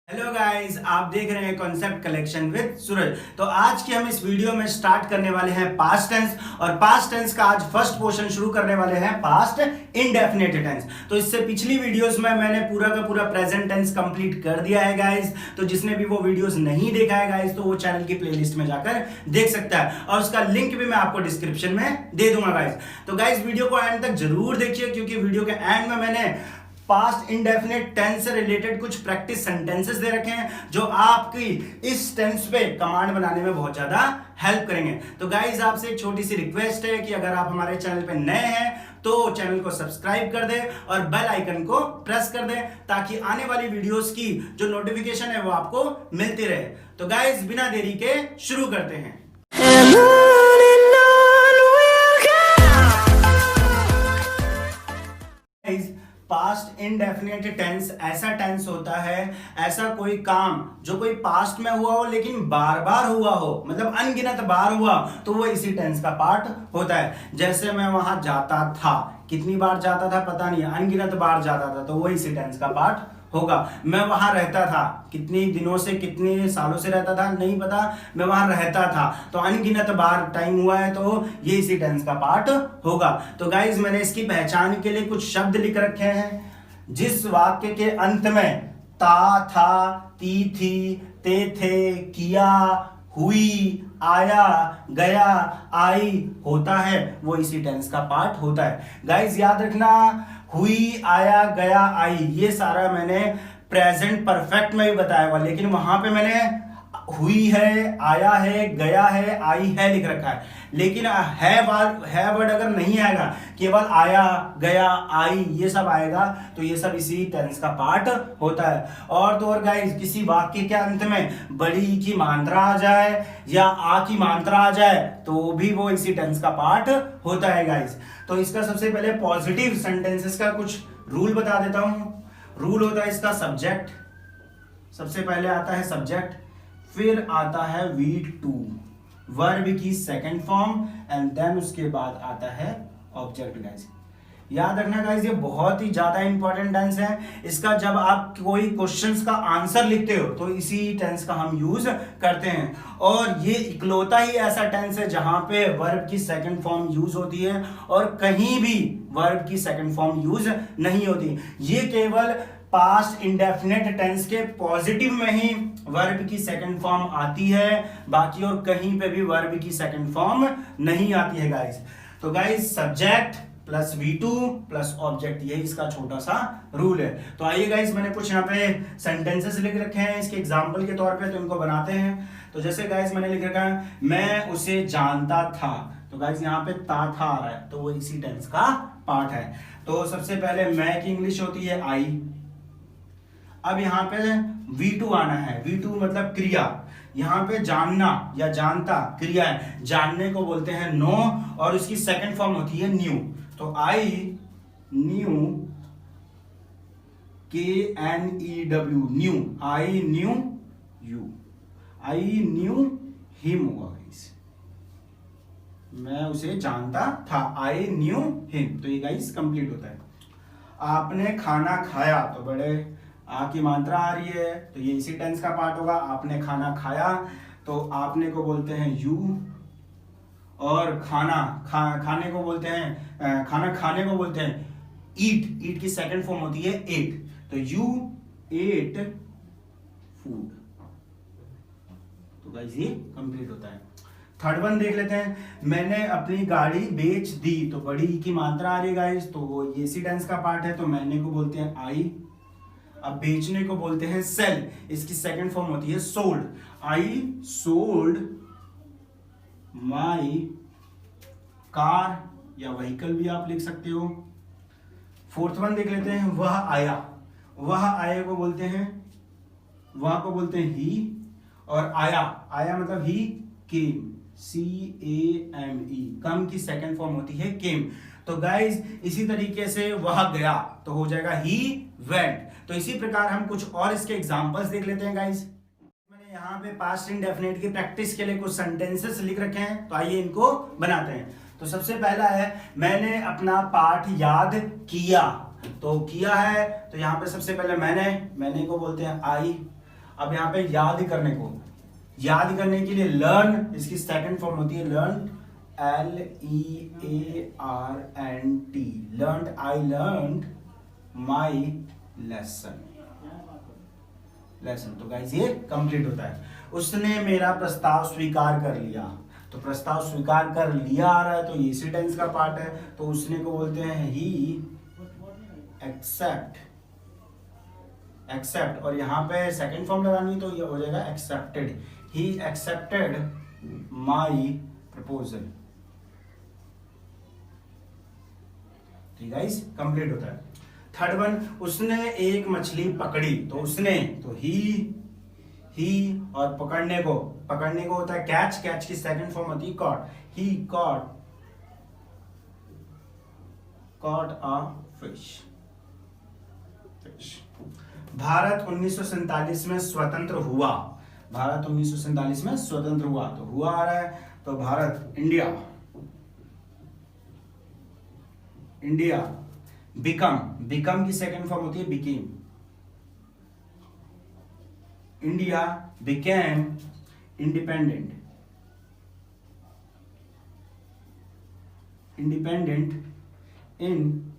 Hello guys, आप देख रहे हैं कॉन्सेप्ट कलेक्शन विद सूरज। तो आज की हम इस वीडियो में स्टार्ट करने वाले हैं पास्ट टेंस, और पास्ट टेंस का आज फर्स्ट पोर्शन शुरू करने वाले हैं पास्ट इंडेफिनिट टेंस। तो इससे पिछली वीडियोस में मैंने पूरा का पूरा प्रेजेंट टेंस कंप्लीट कर दिया है गाइस। तो जिसने भी वो वीडियोस नहीं देखा है गाइस, तो वो चैनल की प्लेलिस्ट में जाकर देख सकता है, और उसका लिंक भी मैं आपको डिस्क्रिप्शन में दे दूंगा गाइस। तो गाइस वीडियो को एंड तक जरूर देखिए, क्योंकि वीडियो के एंड में मैंने पास्ट इंडेफिनिट टेंस से रिलेटेड कुछ प्रैक्टिस सेंटेंसेस दे रखे हैं जो आपकी इस टेंस पे कमांड बनाने में बहुत ज्यादा हेल्प करेंगे। तो गाइस, आपसे एक छोटी सी रिक्वेस्ट है कि अगर आप हमारे चैनल पे नए हैं तो चैनल को सब्सक्राइब कर दें और बेल आइकन को प्रेस कर दें, ताकि आने वाली वीडियोस की जो नोटिफिकेशन है वो आपको मिलती रहे। तो गाइस, बिना देरी के शुरू करते हैं। पास्ट इंडेफिनिट टेंस ऐसा टेंस होता है, ऐसा कोई काम जो कोई पास्ट में हुआ हो लेकिन बार बार हुआ हो, मतलब अनगिनत बार हुआ, तो वो इसी टेंस का पार्ट होता है। जैसे मैं वहां जाता था, कितनी बार जाता था पता नहीं, अनगिनत बार जाता था, तो वो इसी टेंस का पार्ट होगा। मैं वहां रहता था, कितनी दिनों से कितने सालों से रहता था नहीं पता, मैं वहां रहता था, तो अनगिनत बार टाइम हुआ है, तो ये इसी टेंस का पार्ट होगा। तो गाइज, मैंने इसकी पहचान के लिए कुछ शब्द लिख रखे हैं। जिस वाक्य के अंत में ता, था, ती, थी, ते, थे, किया, हुई, आया, गया, आई होता है, वो इसी टेंस का पार्ट होता है। गाइज याद रखना, हुई, आया, गया, आई, ये सारा मैंने प्रेजेंट परफेक्ट में भी बताया हुआ, लेकिन वहां पे मैंने हुई है, आया है, गया है, आई है लिख रखा है। लेकिन है वर्ड अगर नहीं आएगा, केवल आया, गया, आई ये सब आएगा, तो ये सब इसी टेंस का पार्ट होता है। और तो और गाइस, किसी वाक्य के अंत में बड़ी की मात्रा आ जाए या आ की मात्रा आ जाए, तो भी वो इसी टेंस का पार्ट होता है गाइस। तो इसका सबसे पहले पॉजिटिव सेंटेंसेस का कुछ रूल बता देता हूं। रूल होता है इसका सब्जेक्ट, सबसे पहले आता है सब्जेक्ट, फिर आता है V2 वर्ब की सेकंड फॉर्म, एंड देन उसके बाद आता है ऑब्जेक्ट। गाइस याद रखना गाइस, ये बहुत ही ज्यादा इंपॉर्टेंट टेंस है। इसका जब आप कोई क्वेश्चंस का आंसर लिखते हो तो इसी टेंस का हम यूज करते हैं, और ये इकलौता ही ऐसा टेंस है जहां पे वर्ब की सेकंड फॉर्म यूज होती है और कहीं भी वर्ब की सेकंड फॉर्म यूज नहीं होती। ये केवल पास्ट इंडेफिनिट टेंस के पॉजिटिव में ही वर्ब की सेकंड फॉर्म आती है, बाकी और कहीं पे भी वर्ब की सेकंड फॉर्म नहीं आती है गाइस। तो guys, subject plus V2 plus object, ये इसका छोटा सा रूल है। तो आइए गाइस, मैंने कुछ यहाँ पे सेंटेंसेस लिख रखे हैं इसके एग्जांपल के तौर पे, तो इनको बनाते हैं। तो जैसे गाइस मैंने लिख रखा है, मैं उसे जानता था, तो गाइस यहाँ पे था आ रहा है, तो वो इसी टेंस का पार्ट है। तो सबसे पहले मैं की इंग्लिश होती है आई। अब यहाँ पे V2 आना है, V2 मतलब क्रिया। यहाँ पे जानना या जानता क्रिया है, जानने को बोलते हैं नो, और उसकी सेकंड फॉर्म होती है न्यू। तो I knew, KNEW, new, I knew you, I knew him होगा गाइस, मैं उसे जानता था, आई न्यू हिम। तो ये गाइस कंप्लीट होता है। आपने खाना खाया, तो बड़े आ की मात्रा आ रही है, तो ये इसी टेंस का पार्ट होगा। आपने खाना खाया, तो आपने को बोलते हैं यू, और खाने को बोलते हैं, खाना खाने को बोलते हैं ईट। ईट की सेकंड फॉर्म होती है एट, तो यू एट फूड। तो गाइस ये कंप्लीट होता है। थर्ड वन देख लेते हैं, मैंने अपनी गाड़ी बेच दी, तो बड़ी की मात्रा आ रही है गाइस, तो ये इसी टेंस का पार्ट है, तो मैंने को बोलते हैं आई। अब बेचने को बोलते हैं सेल, इसकी सेकंड फॉर्म होती है sold, I sold my car, या व्हीकल भी आप लिख सकते हो। फोर्थ वन देख लेते हैं, वह आया। वह आया को बोलते हैं, वह को बोलते हैं ही, और आया मतलब ही केम, CAME, कम की सेकंड फॉर्म होती है केम। तो गाइज इसी तरीके से वह गया, तो हो जाएगा ही वेंट। तो इसी प्रकार हम कुछ और इसके एग्जांपल्स देख लेते हैं गाइज। मैंने यहाँ पे पास्ट इंडेफिनिट की प्रैक्टिस के लिए कुछ सेंटेंसेस लिख रखे हैं, तो आइए इनको बनाते हैं। तो सबसे पहला है, मैंने अपना पाठ याद किया। तो किया है, तो यहाँ पे सबसे पहले मैंने को बोलते हैं आई। अब यहाँ पे याद करने के लिए लर्न, इसकी सेकंड फॉर्म होती है learn, LEARNT, learn, I learn my lesson. तो गाइस ये कंप्लीट होता है। उसने मेरा प्रस्ताव स्वीकार कर लिया, तो प्रस्ताव स्वीकार कर लिया आ रहा है तो ये इसी टेंस का पार्ट है, तो उसने को बोलते हैं ही एक्सेप्ट, और यहाँ पे सेकंड फॉर्म लगानी तो ये हो जाएगा accepted, he accepted my proposal. ठीक है, कंप्लीट होता है। थर्ड वन, उसने एक मछली पकड़ी, तो उसने, तो ही और पकड़ने को होता है कैच की सेकंड फॉर्म होती है caught, he caught a fish. Bharat 1947 में स्वतंत्र हुआ, तो हुआ आ रहा है, तो भारत, इंडिया बिकम की सेकंड फॉर्म होती है became, India became independent in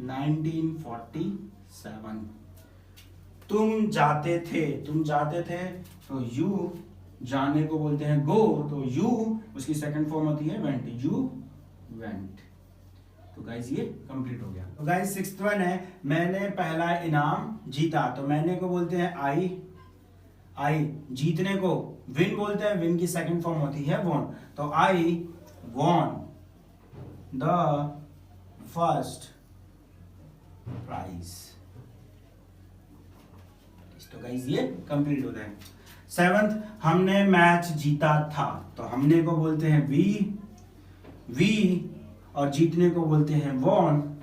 1947। तुम जाते थे, तो यू, जाने को बोलते हैं गो, तो यू उसकी सेकंड फॉर्म होती है वेंट, यू वेंट। तो गाइस ये कंप्लीट हो गया। तो गाइस सिक्स्थ वन है, मैंने पहला इनाम जीता, तो मैंने को बोलते हैं आई, जीतने को विन बोलते हैं, विन की सेकंड फॉर्म होती है वॉन, तो आई वॉन द फर्स्ट प्राइज। तो गाइस ये कंप्लीट होता है। सेवंथ, हमने मैच जीता था, तो हमने को बोलते हैं वी और जीतने को बोलते हैं won,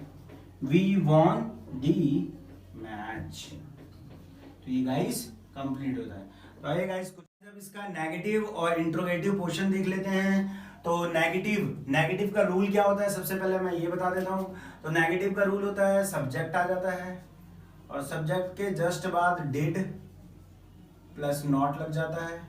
we won the match. तो ये गाइस कंप्लीट होता है। तो आइए गाइस कुछ जब इसका नेगेटिव और इंट्रोगेटिव पोर्शन देख लेते हैं। तो नेगेटिव का रूल क्या होता है, सबसे पहले मैं ये बता देता हूं। तो नेगेटिव का रूल होता है सब्जेक्ट आ जाता है और सब्जेक्ट के जस्ट बाद डिड प्लस नॉट लग जाता है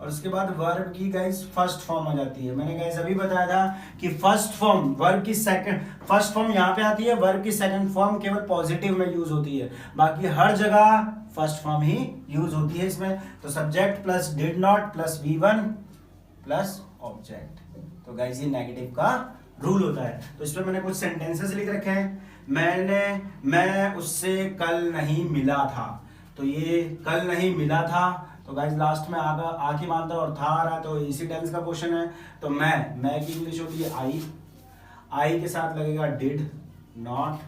और उसके बाद वर्ब की गाइस फर्स्ट फॉर्म आ जाती है। मैंने गाइस अभी बताया था कि फर्स्ट फॉर्म वर्ब की फर्स्ट फॉर्म यहाँ पे आती है, वर्ब की सेकंड फॉर्म केवल पॉजिटिव में यूज होती है, बाकी हर जगह फर्स्ट फॉर्म ही यूज होती है इसमें। तो subject plus did not plus V1 plus object. तो गाइस ये नेगेटिव का रूल होता है। तो इस पर मैंने कुछ सेंटेंसेस लिख रखे हैं। मैं उससे कल नहीं मिला था, तो ये कल नहीं मिला था, तो गाइस लास्ट में आखिरी मानता और था आ रहा है, तो इसी टेंस का क्वेश्चन है। तो मैं की इंग्लिश होती है आई के साथ लगेगा did not,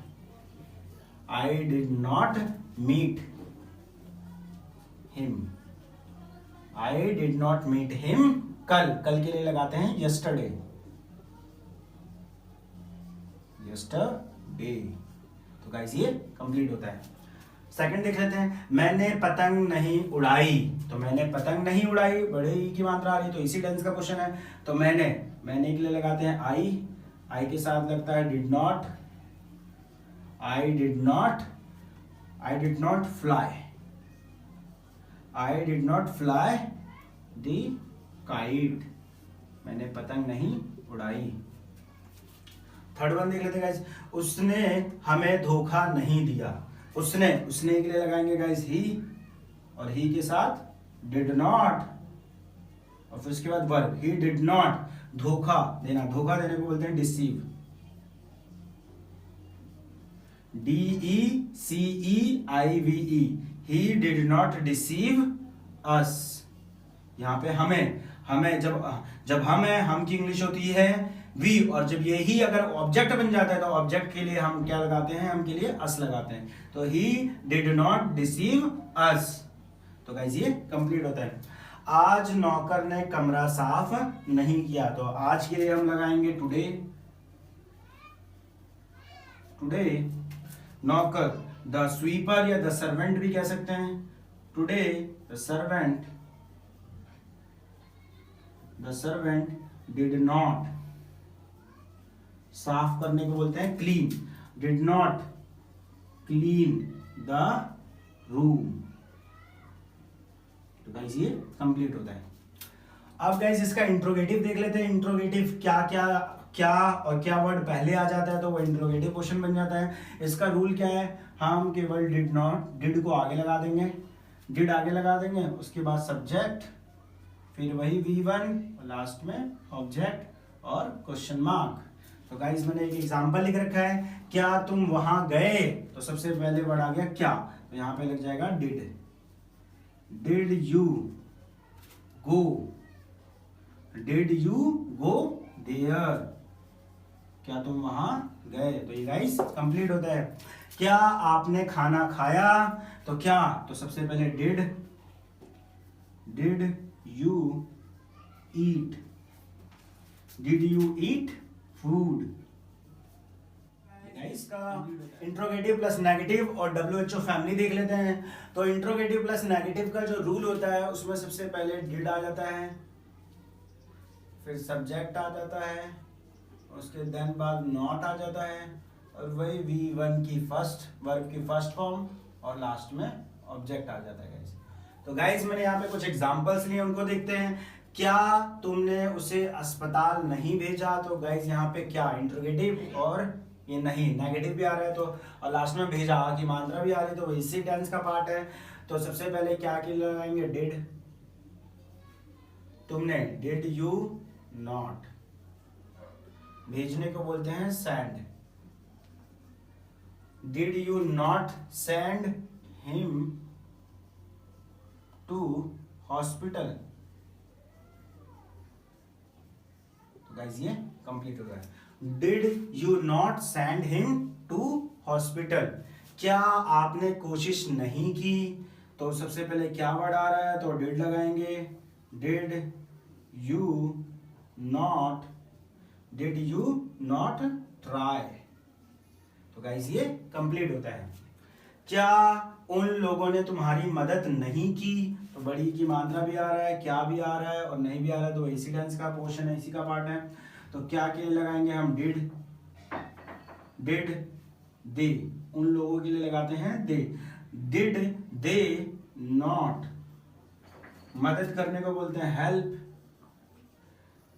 I did not meet him, I did not meet him कल के लिए लगाते हैं यस्टरडे। तो गाइस ये कंप्लीट होता है। सेकंड देख लेते हैं, मैंने पतंग नहीं उड़ाई, तो मैंने पतंग नहीं उड़ाई बड़े ई की मात्रा आ रही है, तो इसी टेंस का क्वेश्चन है। तो मैंने के लिए लगाते हैं आई के साथ लगता है did not, I did not fly the kite, मैंने पतंग नहीं उड़ाई। थर्ड वन देख लेते हैं गाइस, उसने हमें धोखा नहीं दिया, उसने के लिए लगाएंगे गाइस ही और ही के साथ डिड नॉट और फिर उसके बाद वर्ब, ही डिड नॉट धोखा देने को बोलते हैं deceive, DECEIVE, he did not deceive अस। यहाँ पे हमें जब हम की इंग्लिश होती है वी, और जब ये ही अगर ऑब्जेक्ट बन जाता है तो ऑब्जेक्ट के लिए हम क्या लगाते हैं, हम के लिए अस लगाते हैं। तो ही डिड नॉट डिसीव अस। तो गाइस ये कंप्लीट होता है। आज नौकर ने कमरा साफ नहीं किया, तो आज के लिए हम लगाएंगे टुडे नौकर, द स्वीपर या द सर्वेंट भी कह सकते हैं। Today the servant did not, साफ करने को बोलते हैं clean, did not clean the room. तो गाइस ये कंप्लीट होता है। अब गाइस इसका इंट्रोगेटिव देख लेते हैं। इंट्रोगेटिव क्या क्या क्या और क्या वर्ड पहले आ जाता है तो वो इंट्रोगेटिव क्वेश्चन बन जाता है। इसका रूल क्या है, हम केवल डिड नॉट, डिड को आगे लगा देंगे, डिड आगे लगा देंगे, उसके बाद सब्जेक्ट, फिर वही V1 और लास्ट में ऑब्जेक्ट और क्वेश्चन मार्क। तो गाइस मैंने एक एग्जांपल लिख रखा है, क्या तुम वहां गए, तो सबसे पहले वर्ड आ गया क्या, तो यहां पे लग जाएगा did. Did you go, did you go there, क्या तुम वहां गए, तो ये गाइस कंप्लीट होता है। क्या आपने खाना खाया, तो क्या, तो सबसे पहले did you eat, did you eat food. इसका इंट्रोगेटिव प्लस नेगेटिव और WHO फैमिली देख लेते हैं। तो इंट्रोगेटिव प्लस नेगेटिव का जो रूल होता है उसमें सबसे पहले डिड आ जाता है, फिर सब्जेक्ट आ जाता है, उसके देन बाद नॉट आ जाता है, और वही V1 की फर्स्ट वर्ब की फर्स्ट फॉर्म, और लास्ट में ऑब्जेक्ट आ जाता है गाइस। तो गाइस मैंने यहाँ पे कुछ एग्जांपल्स लिए, उनको देखते हैं। क्या तुमने उसे अस्पताल नहीं भेजा, तो गाइस यहाँ पे क्या इंट्रोगेटिव और ये नहीं नेगेटिव भी आ रहा है, तो और लास्ट में भेजा की मात्रा भी आ रही है, तो वो इसी टेंस का पार्ट है। तो सबसे पहले क्या के लिए लगाएंगे, डिड, तुमने, डिड यू नॉट, भेजने को बोलते हैं send, did you not send him to hospital. तो गाइस ये कंप्लीट हो गया। Did you not send him to hospital, क्या आपने कोशिश नहीं की, तो सबसे पहले क्या वर्ड आ रहा है, तो डिड लगाएंगे, did you not, did you not try. तो गाइस ये कंप्लीट होता है। क्या उन लोगों ने तुम्हारी मदद नहीं की, तो बड़ी की मात्रा भी आ रहा है, क्या भी आ रहा है और नहीं भी आ रहा है, तो इसी टेंस का पोर्शन है, इसी का पार्ट है। तो क्या के लिए लगाएंगे हम, डिड, डिड दे, उन लोगों के लिए लगाते हैं दे, डिड दे नॉट, मदद करने को बोलते हैं help,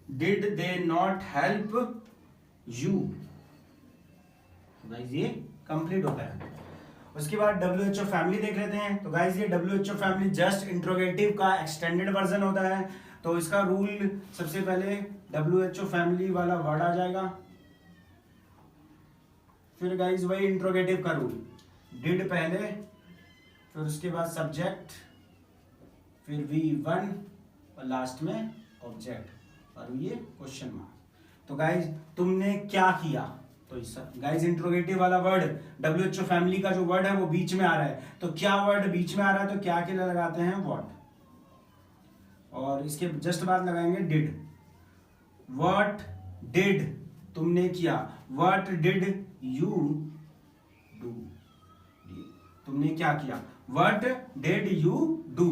did they not help you. Guys ये कंप्लीट होता है। उसके बाद WHO फैमिली देख लेते हैं। तो गाइस ये WHO फैमिली जस्ट इंट्रोगेटिव का एक्सटेंडेड वर्जन होता है। तो इसका रूल सबसे पहले WHO फैमिली वाला वर्ड आ जाएगा, फिर गाइस वही इंट्रोगेटिव का रूल, डिड पहले, फिर उसके बाद सब्जेक्ट, फिर V1 और लास्ट में ऑब्जेक्ट और ये क्वेश्चन मार्क। तो गाइस तुमने क्या किया, तो गाइस इंट्रोगेटिव वाला वर्ड WHO फैमिली का जो वर्ड है वो बीच में आ रहा है, तो क्या वर्ड बीच में आ रहा है, तो क्या के लिए लगाते हैं व्हाट, और इसके जस्ट बाद लगाएंगे डिड। व्हाट डिड, तुमने किया, व्हाट डिड यू डू, तुमने क्या किया, व्हाट डिड यू डू।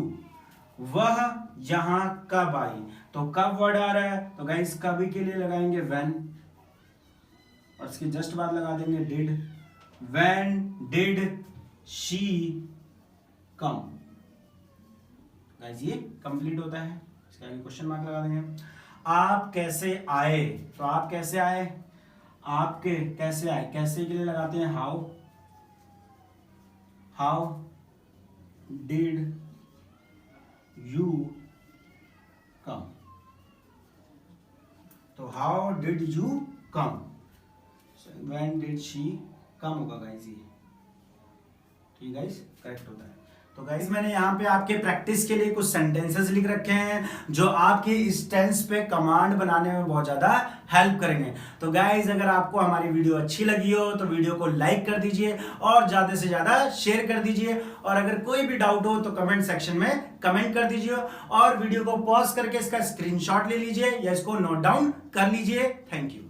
वह यहां कब आई, तो कब वर्ड आ रहा है, तो गाइस कभी के लिए लगाएंगे व्हेन, और इसके जस्ट बाद लगा देंगे did. When did she come. Guys ये कंप्लीट होता है, इसके आगे क्वेश्चन मार्क लगा देंगे। आप कैसे आए, तो आप कैसे आए, आपके कैसे आए, कैसे के लिए लगाते हैं how, how did you come, तो how did you come, when did she come होगा गाइस ये, ठीक गाइस करेक्ट होता है। तो गाइस मैंने यहाँ पे आपके प्रैक्टिस के लिए कुछ सेंटेंसेस लिख रखे हैं जो आपके इस टेंस पे कमांड बनाने में बहुत ज्यादा हेल्प करेंगे। तो गाइस अगर आपको हमारी वीडियो अच्छी लगी हो तो वीडियो को लाइक कर दीजिए और ज्यादा से ज्यादा शेयर कर दीजिए, और अगर कोई भी डाउट हो तो कमेंट सेक्शन में कमेंट कर दीजिए, और वीडियो को पॉज करके इसका स्क्रीनशॉट ले लीजिए या इसको नोट डाउन कर लीजिए। Thank you.